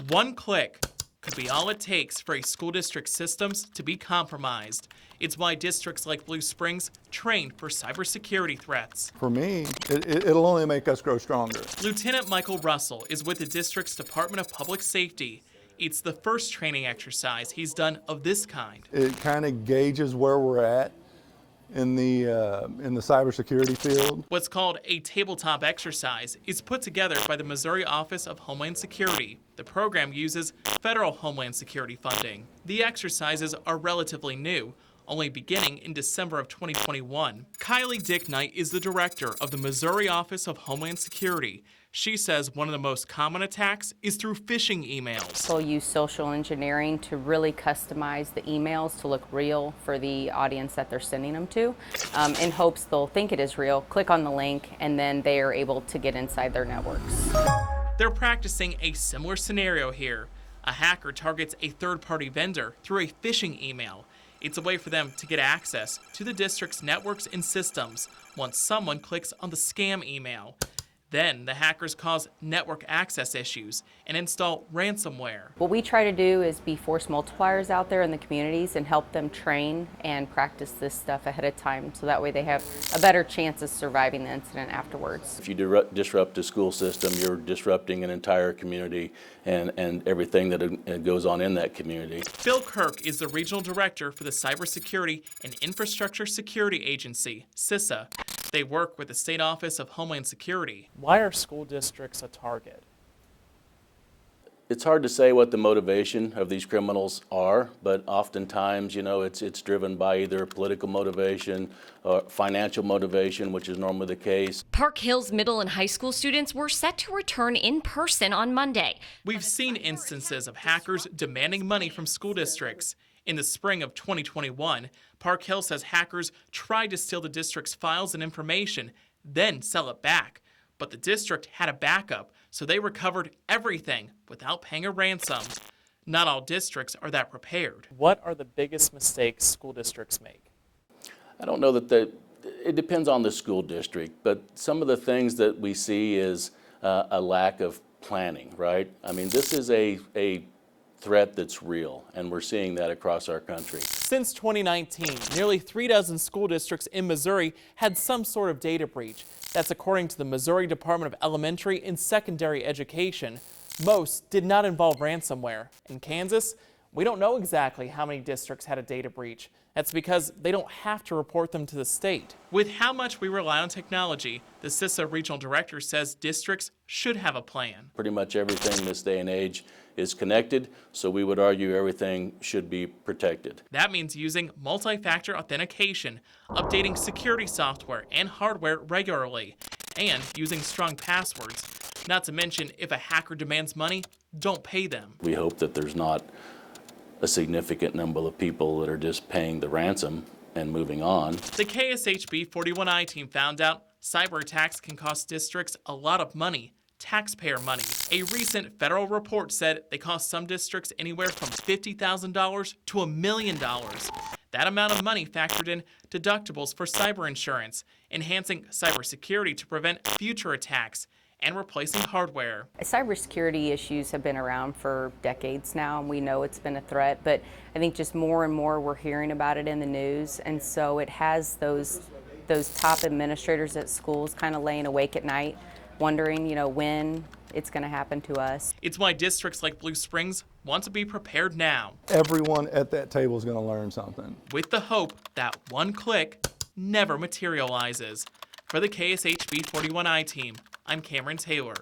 One click could be all it takes for a school district's systems to be compromised. It's why districts like Blue Springs train for cybersecurity threats. For me, it'll only make us grow stronger. Lieutenant Michael Russell is with the district's Department of Public Safety. It's the first training exercise he's done of this kind. It kind of gauges where we're at in the cybersecurity field. What's called a tabletop exercise is put together by the Missouri Office of Homeland Security. The program uses federal Homeland Security funding. The exercises are relatively new, only beginning in December of 2021. Kylie Dicknight is the director of the Missouri Office of Homeland Security. She says one of the most common attacks is through phishing emails. They'll use social engineering to really customize the emails to look real for the audience that they're sending them to, in hopes they'll think it is real, click on the link, and then they are able to get inside their networks. They're practicing a similar scenario here. A hacker targets a third-party vendor through a phishing email. It's a way for them to get access to the district's networks and systems once someone clicks on the scam email. Then the hackers cause network access issues and install ransomware. What we try to do is be force multipliers out there in the communities and help them train and practice this stuff ahead of time so that way they have a better chance of surviving the incident afterwards. If you disrupt a school system, you're disrupting an entire community and everything that goes on in that community. Phil Kirk is the regional director for the Cybersecurity and Infrastructure Security Agency, CISA. They work with the State Office of Homeland Security. Why are school districts a target? It's hard to say what the motivation of these criminals are, but oftentimes, it's driven by either political motivation or financial motivation, which is normally the case. Park Hills middle and high school students were set to return in person on Monday. We've seen instances of hackers demanding money from school districts. In the spring of 2021, Park Hill says hackers tried to steal the district's files and information, then sell it back. But the district had a backup, so they recovered everything without paying a ransom. Not all districts are that prepared. What are the biggest mistakes school districts make? I don't know that it depends on the school district, but some of the things that we see is a lack of planning, right? I mean, this is a threat that's real, and we're seeing that across our country. Since 2019, nearly 36 school districts in Missouri had some sort of data breach. That's according to the Missouri Department of Elementary and Secondary Education. Most did not involve ransomware. In Kansas, we don't know exactly how many districts had a data breach. That's because they don't have to report them to the state. With how much we rely on technology, the CISA regional director says districts should have a plan. Pretty much everything in this day and age is connected, so we would argue everything should be protected. That means using multi-factor authentication, updating security software and hardware regularly, and using strong passwords. Not to mention, if a hacker demands money, don't pay them. We hope that there's not a significant number of people that are just paying the ransom and moving on. The KSHB 41I team found out cyber attacks can cost districts a lot of money, taxpayer money. A recent federal report said they cost some districts anywhere from $50,000 to $1 million. That amount of money factored in deductibles for cyber insurance, enhancing cybersecurity to prevent future attacks, and replacing hardware. Cybersecurity issues have been around for decades now, and we know it's been a threat, but I think just more and more we're hearing about it in the news, and so it has those top administrators at schools kind of laying awake at night, wondering, when it's going to happen to us. It's why districts like Blue Springs want to be prepared now. Everyone at that table is going to learn something. With the hope that one click never materializes. For the KSHB 41I team, I'm Cameron Taylor.